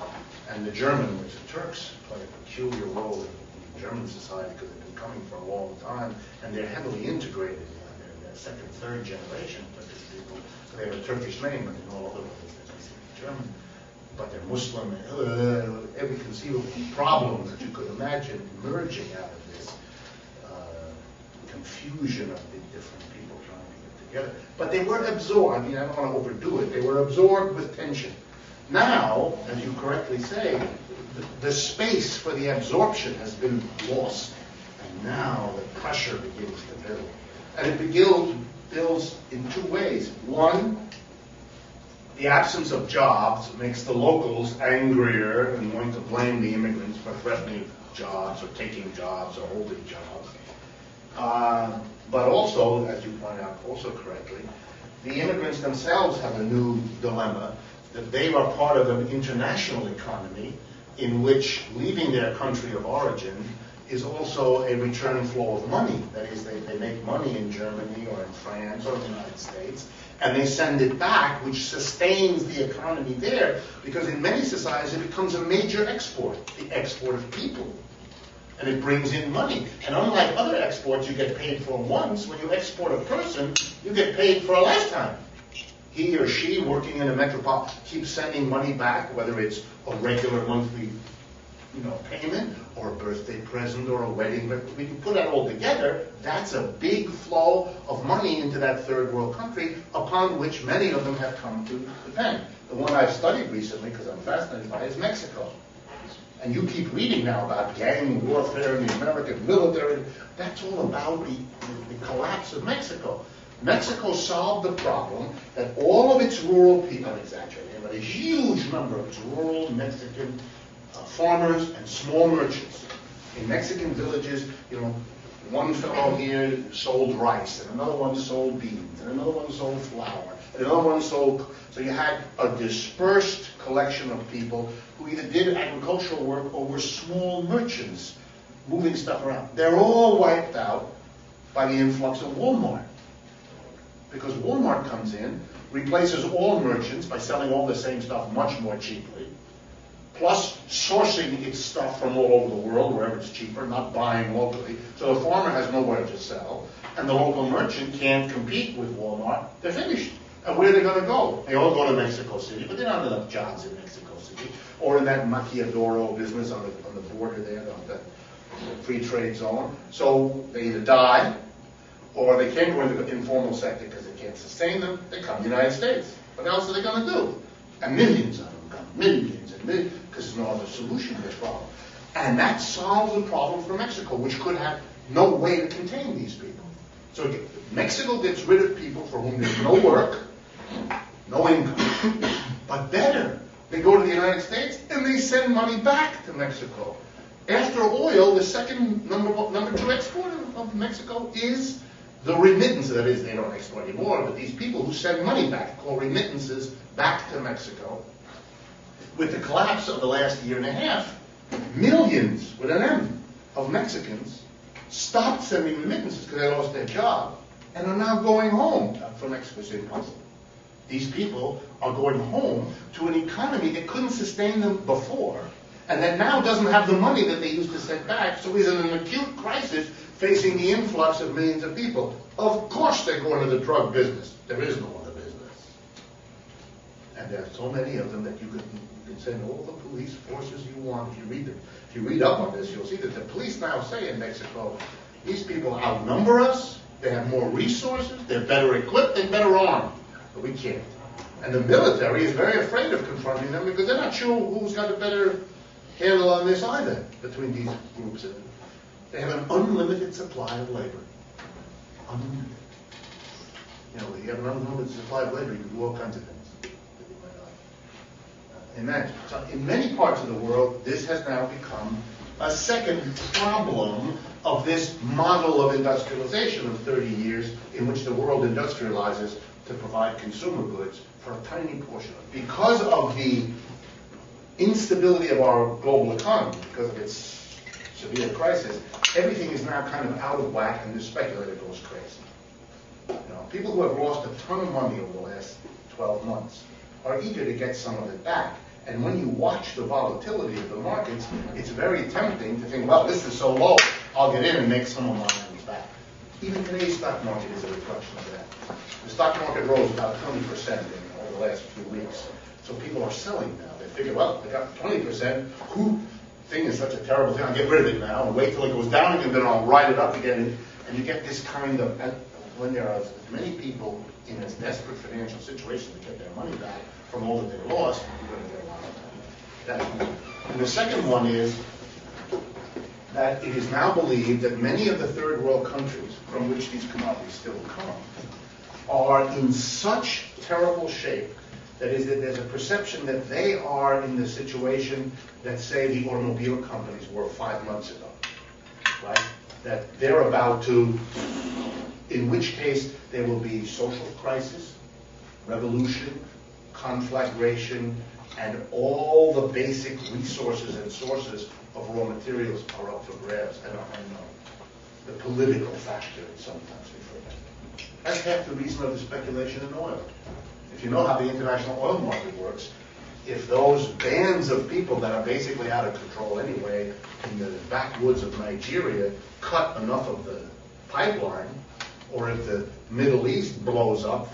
and the German, which the Turks play a peculiar role in German society because they've been coming for a long time, and they're heavily integrated. They're second, third generation Turkish people, so they have a Turkish name, but in all other ways they speak German. But they're Muslim, every conceivable problem that you could imagine emerging out of this confusion of the different people trying to get together. But they were absorbed, I mean, I don't want to overdo it, they were absorbed with tension. Now, as you correctly say, the space for the absorption has been lost, and now the pressure begins to build. And it builds in two ways. One, the absence of jobs makes the locals angrier and want to blame the immigrants for threatening jobs or taking jobs or holding jobs. But also, as you point out also correctly, the immigrants themselves have a new dilemma, that they are part of an international economy in which leaving their country of origin is also a return flow of money. That is, they make money in Germany or in France or the United States, and they send it back, which sustains the economy there, because in many societies it becomes a major export, the export of people. And it brings in money. And unlike other exports you get paid for once, when you export a person, you get paid for a lifetime. He or she working in a metropolitan keeps sending money back, whether it's a regular monthly payment or a birthday present or a wedding. But we can put that all together. That's a big flow of money into that third world country upon which many of them have come to depend. The one I've studied recently, because I'm fascinated by it, is Mexico. And you keep reading now about gang warfare in the American military. That's all about the collapse of Mexico. Mexico solved the problem that all of its rural people, I'm exaggerating, but a huge number of its rural Mexican farmers and small merchants in Mexican villages, one fellow here sold rice, and another one sold beans, and another one sold flour, and another one sold. So you had a dispersed collection of people who either did agricultural work or were small merchants moving stuff around. They're all wiped out by the influx of Walmart. Because Walmart comes in, replaces all merchants by selling all the same stuff much more cheaply, plus sourcing its stuff from all over the world, wherever it's cheaper, not buying locally. So the farmer has nowhere to sell, and the local merchant can't compete with Walmart. They're finished. And where are they going to go? They all go to Mexico City, but there aren't enough jobs in Mexico City, or in that maquiladora business on the border there, the free trade zone. So they either die, or they can't go into the informal sector because they can't sustain them. They come to the United States. What else are they going to do? And millions of them come, millions and millions, because there's no other solution to this problem. And that solves the problem for Mexico, which could have no way to contain these people. So Mexico gets rid of people for whom there's no work, no income, but better, they go to the United States and they send money back to Mexico. After oil, the second number two export of Mexico is the remittance. That is, they don't export anymore, but these people who send money back, called remittances, back to Mexico. With the collapse of the last year and a half, millions, with an M, of Mexicans stopped sending remittances because they lost their job and are now going home. For Mexico, it's impossible. These people are going home to an economy that couldn't sustain them before, and that now doesn't have the money that they used to send back, so is in an acute crisis facing the influx of millions of people. Of course they're going to the drug business. There is no other business. And there are so many of them that you can send all the police forces you want. If you read up on this, you'll see that the police now say in Mexico, these people outnumber us, they have more resources, they're better equipped, and better armed. But we can't. And the military is very afraid of confronting them because they're not sure who's got a better handle on this either between these groups. They have an unlimited supply of labor. Unlimited. You know, you have an unlimited supply of labor, you can do all kinds of things. Imagine. So in many parts of the world, this has now become a second problem of this model of industrialization of 30 years in which the world industrializes to provide consumer goods for a tiny portion of it. Because of the instability of our global economy, because of its severe crisis, everything is now kind of out of whack and the speculator goes crazy. You know, people who have lost a ton of money over the last 12 months are eager to get some of it back. And when you watch the volatility of the markets, it's very tempting to think, well, this is so low, I'll get in and make some of my money back. Even today's stock market is a reflection of that. The stock market rose about 20% over the last few weeks. So people are selling now. They figure, well, they got 20%. Thing is such a terrible thing. I'll get rid of it now and wait till it goes down again, then I'll ride it up again. And you get this kind of, when there are as many people in a desperate financial situation to get their money back from all that they lost, you're going to get a lot of that. That's one. And the second one is that it is now believed that many of the third world countries from which these commodities still come are in such terrible shape that is that there's a perception that they are in the situation that, say, the automobile companies were 5 months ago, right? That they're about to, in which case there will be social crisis, revolution, conflagration, and all the basic resources and sources of raw materials are up for grabs. And the political factor is sometimes referred to. That's half the reason of the speculation in oil. If you know how the international oil market works, if those bands of people that are basically out of control anyway in the backwoods of Nigeria cut enough of the pipeline, or if the Middle East blows up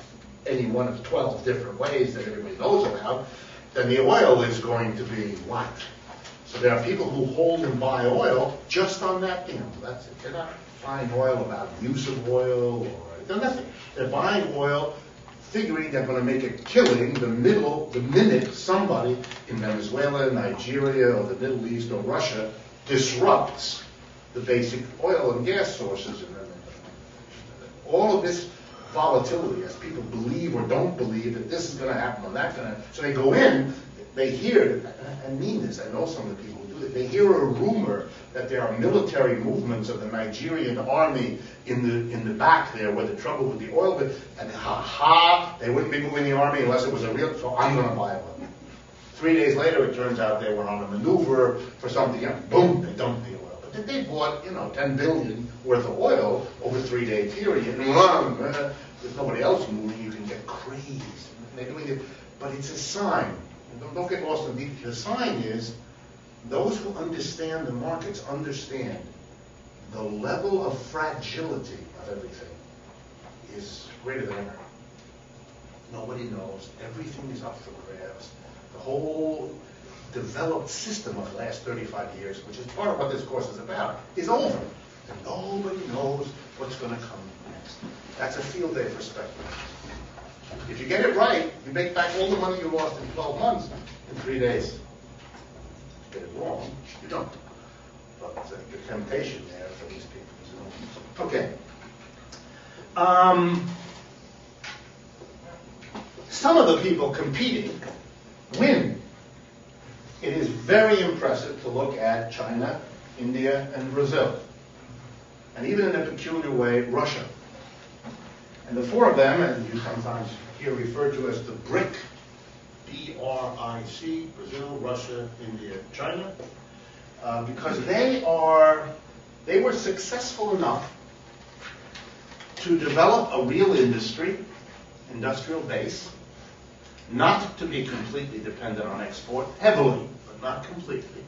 any one of 12 different ways that everybody knows about, then the oil is going to be whacked. So there are people who hold and buy oil just on that gamble. That's it. They're not buying oil about use of oil or they're nothing. They're buying oil figuring they're going to make a killing the minute somebody in Venezuela, Nigeria, or the Middle East, or Russia disrupts the basic oil and gas sources. All of this volatility, as people believe or don't believe that this is going to happen or that going to, so they go in, they hear, I mean this, I know some of the people who do it, they hear a rumor that there are military movements of the Nigerian army in the back there where the trouble with the oil, and they wouldn't be moving the army unless it was a real, so I'm going to buy one. 3 days later, it turns out they were on a maneuver for something else. Boom, they dumped the oil. But they bought, 10 billion worth of oil over a 3-day period. And there's nobody else moving. You can get crazed. They're doing it, but it's a sign. Don't get lost in the detail. The sign is those who understand the markets understand the level of fragility of everything is greater than ever. Nobody knows. Everything is up for grabs. The whole developed system of the last 35 years, which is part of what this course is about, is over. And nobody knows what's going to come next. That's a field day perspective. If you get it right, you make back all the money you lost in 12 months in 3 days. Get it wrong, you don't. But the temptation there for these people is enormous. Okay. Some of the people competing win. It is very impressive to look at China, India, and Brazil. And even in a peculiar way, Russia. And the four of them, and you sometimes hear referred to as the BRIC, B-R-I-C, Brazil, Russia, India, China, because they were successful enough to develop a real industrial base, not to be completely dependent on export, heavily, but not completely,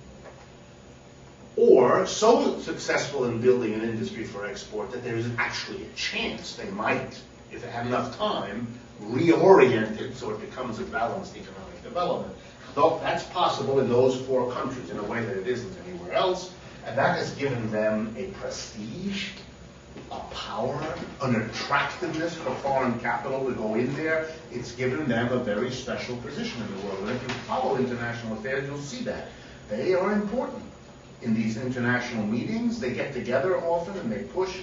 or so successful in building an industry for export that there is actually a chance they might, if they have enough time, reorient it so it becomes a balanced economic development. Though that's possible in those four countries in a way that it isn't anywhere else, and that has given them a prestige a power, an attractiveness for foreign capital to go in there. It's given them a very special position in the world. And if you follow international affairs, you'll see that. They are important in these international meetings. They get together often and they push.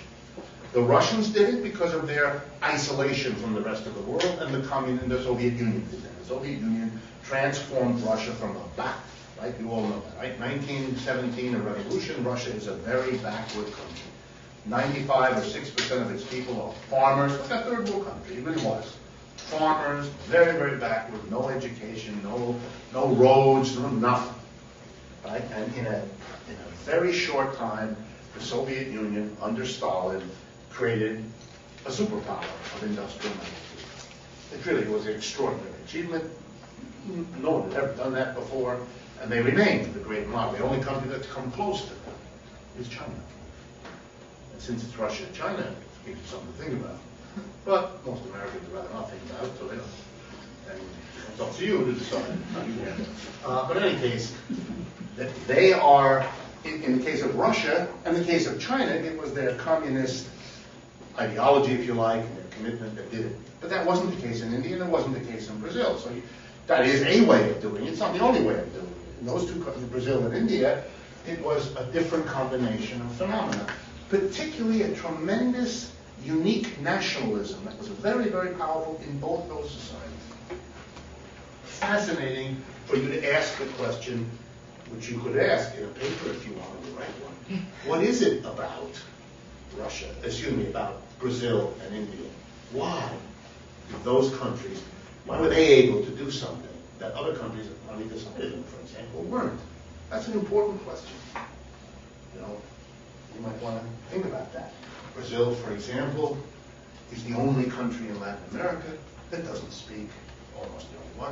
The Russians did it because of their isolation from the rest of the world, and the Soviet Union did that. The Soviet Union transformed Russia from a back, right? You all know that, right? 1917, a revolution. Russia is a very backward country. 95 or 6% of its people are farmers. It's a third world country. It really was. Farmers, very, very backward. No education, no roads, no nothing. Right? And in a very short time, the Soviet Union under Stalin created a superpower of industrial management. It really was an extraordinary achievement. No one had ever done that before, and they remain the great model. The only country that's come close to that is China. And since it's Russia and China, it gives you something to think about. But most Americans would rather not think about it, so they don't. And it's up to you to decide how you want. But in any case, they are, in the case of Russia and the case of China, it was their communist ideology, if you like, and their commitment that did it. But that wasn't the case in India, and it wasn't the case in Brazil. So that is a way of doing it. It's not the only way of doing it. In those two countries, Brazil and India, it was a different combination of phenomena, particularly a tremendous, unique nationalism that was very, very powerful in both those societies. Fascinating for you to ask the question, which you could ask in a paper if you wanted to write one. What is it about Russia, about Brazil and India? Why did those countries, why were they able to do something that other countries on either side of them, for example, weren't? That's an important question. You know, you might want to think about that. Brazil, for example, is the only country in Latin America that doesn't speak, almost the only one,